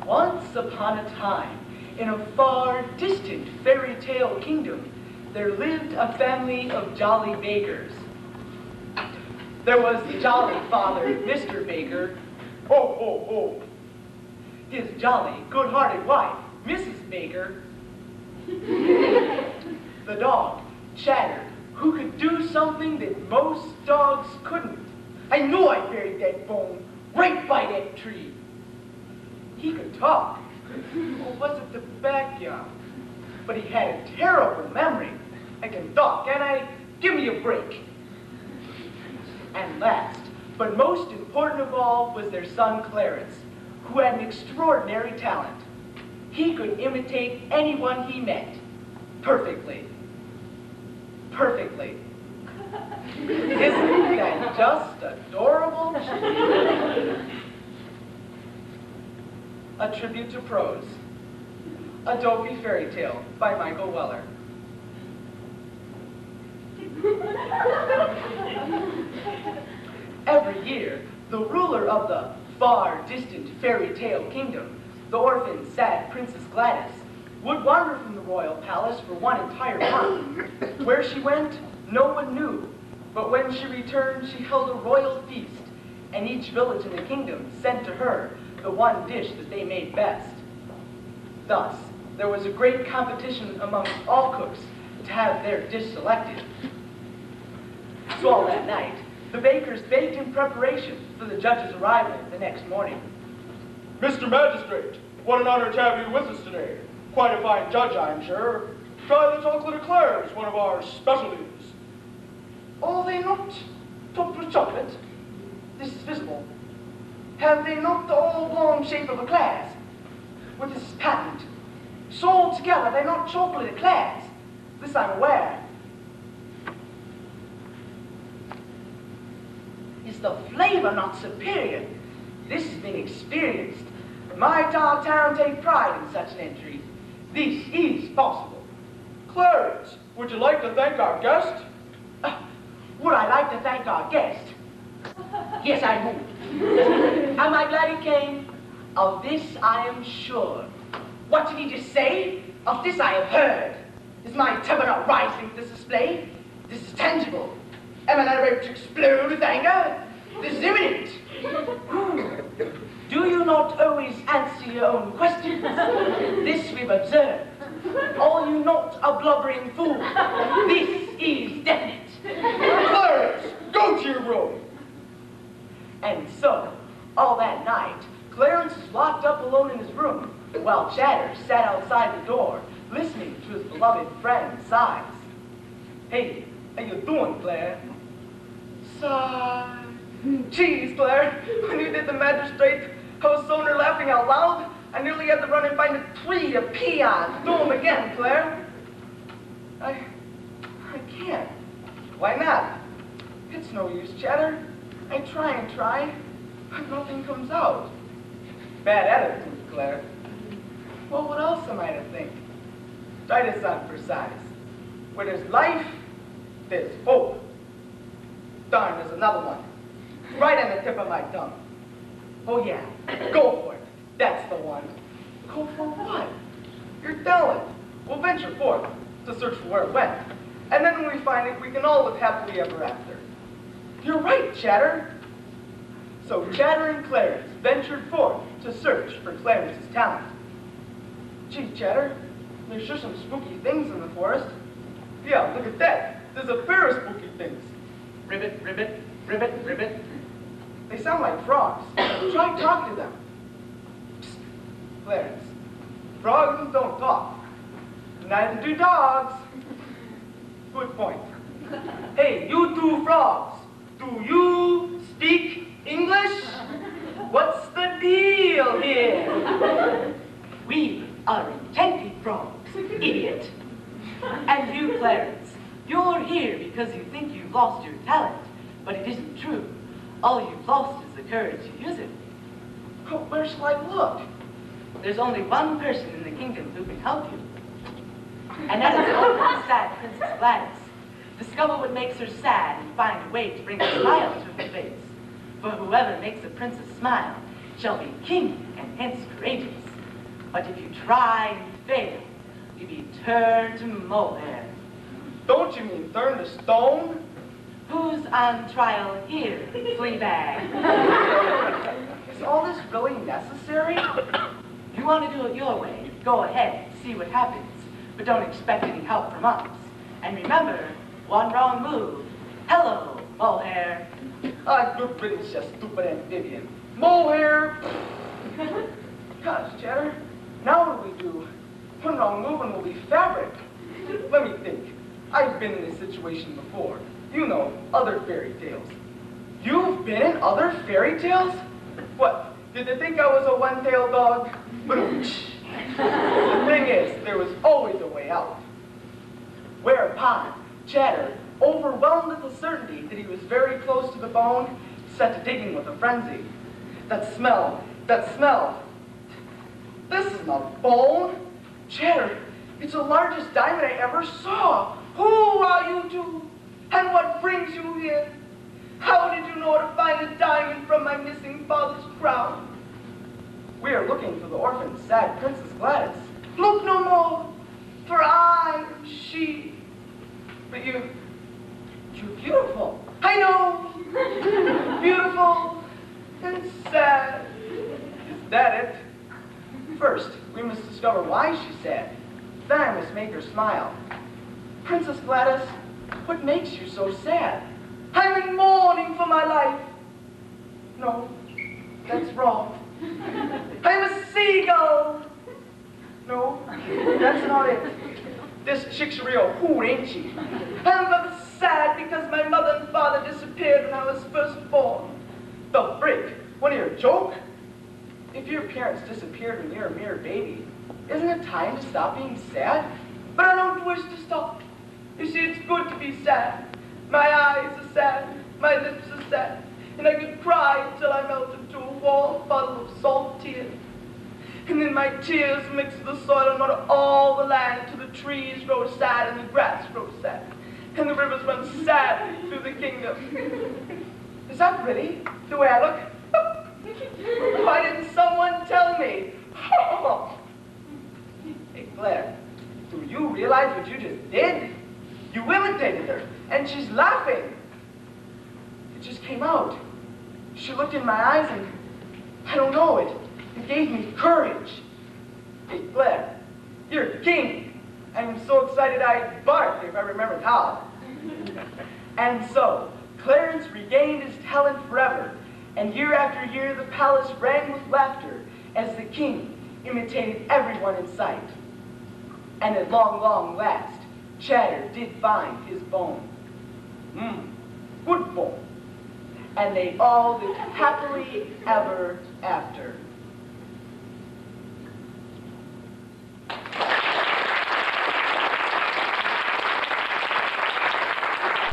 Once upon a time, in a far distant fairy tale kingdom, there lived a family of jolly bakers. There was the jolly father, Mr. Baker, ho, ho, ho. His jolly, good-hearted wife, Mrs. Baker. The dog, Chatter, who could do something that most dogs couldn't. I knew I buried that bone right by that tree. He could talk, or was it the backyard? But he had a terrible memory. I can talk, and give me a break. And last, but most important of all, was their son Clarence, who had an extraordinary talent. He could imitate anyone he met, perfectly. Perfectly. Isn't that just adorable? A Tribute to Prose. A Dopey Fairy Tale by Michael Weller. Every year, the ruler of the far distant fairy tale kingdom, the orphan, sad Princess Gladys, would wander from the royal palace for one entire month. Where she went, no one knew, but when she returned, she held a royal feast, and each village in the kingdom sent to her the one dish that they made best. Thus, there was a great competition amongst all cooks to have their dish selected. So all that night, the bakers baked in preparation for the judge's arrival the next morning. Mr. Magistrate, what an honor to have you with us today. Quite a fine judge, I'm sure. Try the chocolate eclairs, one of our specialties. Are they not topped with chocolate? This is visible. Have they not the oblong shape of eclairs? With this patent. So altogether, they're not chocolate eclairs. This I'm aware. Is the flavor not superior? This has been experienced. My dark town take pride in such an entry. This is possible. Clarence, would you like to thank our guest? Would I like to thank our guest? Yes, I would. Am I glad he came? Of this I am sure. What did he just say? Of this I have heard. Is my temper not rising with this display? This is tangible. Am I not ready to explode with anger? This is imminent. Do you not always answer your own questions? This we've observed. Are you not a blubbering fool? This is definite. Clarence, go to your room. And so, all that night, Clarence was locked up alone in his room, while Chatter sat outside the door, listening to his beloved friend's sighs. Hey, how you doing, Claire? Sigh. Geez, Claire, when you did the magistrate, I was so near laughing out loud, I nearly had to run and find a tree to pee on. Do them again, Claire. I can't. Why not? It's no use, Chatter. I try and try, but nothing comes out. Bad attitude, Claire. Well, what else am I to think? Try this on for size. Where there's life, there's hope. Darn, there's another one. Right on the tip of my tongue. Oh yeah, go for it. That's the one. Go for what? Your talent. We'll venture forth to search for where it went. And then when we find it, we can all live happily ever after. You're right, Chatter. So Chatter and Clarence ventured forth to search for Clarence's talent. Gee, Chatter, there's sure some spooky things in the forest. Yeah, look at that. There's a pair of spooky things. Ribbit, ribbit, ribbit, ribbit. They sound like frogs. Try talking to them. Psst, Clarence, frogs don't talk. Neither do dogs. Good point. Hey, you two frogs, do you speak English? What's the deal here? We are enchanted frogs, idiot. And you, Clarence, you're here because you think you've lost your talent, but it isn't true. All you've lost is the courage to use it. Oh, where shall I look? There's only one person in the kingdom who can help you. And that is the sad Princess Gladys. Discover what makes her sad and find a way to bring a smile to her face. For whoever makes a princess smile shall be king and hence courageous. But if you try and fail, you'll be turned to mohair. Don't you mean turned to stone? Who's on trial here, Fleabag? Is all this really necessary? If you want to do it your way, go ahead, see what happens. But don't expect any help from us. And remember, one wrong move. Hello, mohair. Ah, good riddance, you stupid amphibian. Mohair! Gosh, Cheddar, now what do we do? One wrong move and we'll be fabric. Let me think. I've been in this situation before. You know, other fairy tales. You've been in other fairy tales? What, did they think I was a one-tailed dog? The thing is, there was always a way out. Whereupon, Chatter, overwhelmed with the certainty that he was very close to the bone, set to digging with a frenzy. That smell. This isn't a bone. Chatter, it's the largest diamond I ever saw. Who are you two? And what brings you here? How did you know to find a diamond from my missing father's crown? We are looking for the orphan, sad Princess Gladys. Look no more, for I am she. But you're beautiful. I know. Beautiful and sad. Is that it? First, we must discover why she's sad. Then I must make her smile. Princess Gladys, what makes you so sad? I'm in mourning for my life. No, that's wrong. I'm a seagull. No, that's not it. This chick's a real hoot, ain't she? I'm rather sad because my mother and father disappeared when I was first born. The frick? What, are you a joke? If your parents disappeared when you were a mere baby, isn't it time to stop being sad? But I don't wish to stop. You see, it's good to be sad. My eyes are sad, my lips are sad, and I could cry until I melt into a warm puddle of salt tears. And then my tears mix with the soil and water all the land till the trees grow sad and the grass grows sad, and the rivers run sad through the kingdom. Is that pretty, the way I look? Why didn't someone tell me? Hey, Claire, do you realize what you just did? You imitated her, and she's laughing. It just came out. She looked in my eyes, and I don't know, it gave me courage. Hey, Claire, you're king. I'm so excited I'd bark if I remembered how. And so, Clarence regained his talent forever, and year after year the palace rang with laughter as the king imitated everyone in sight. And at long, long last, Chatter did find his bone. Good bone. And they all lived happily ever after.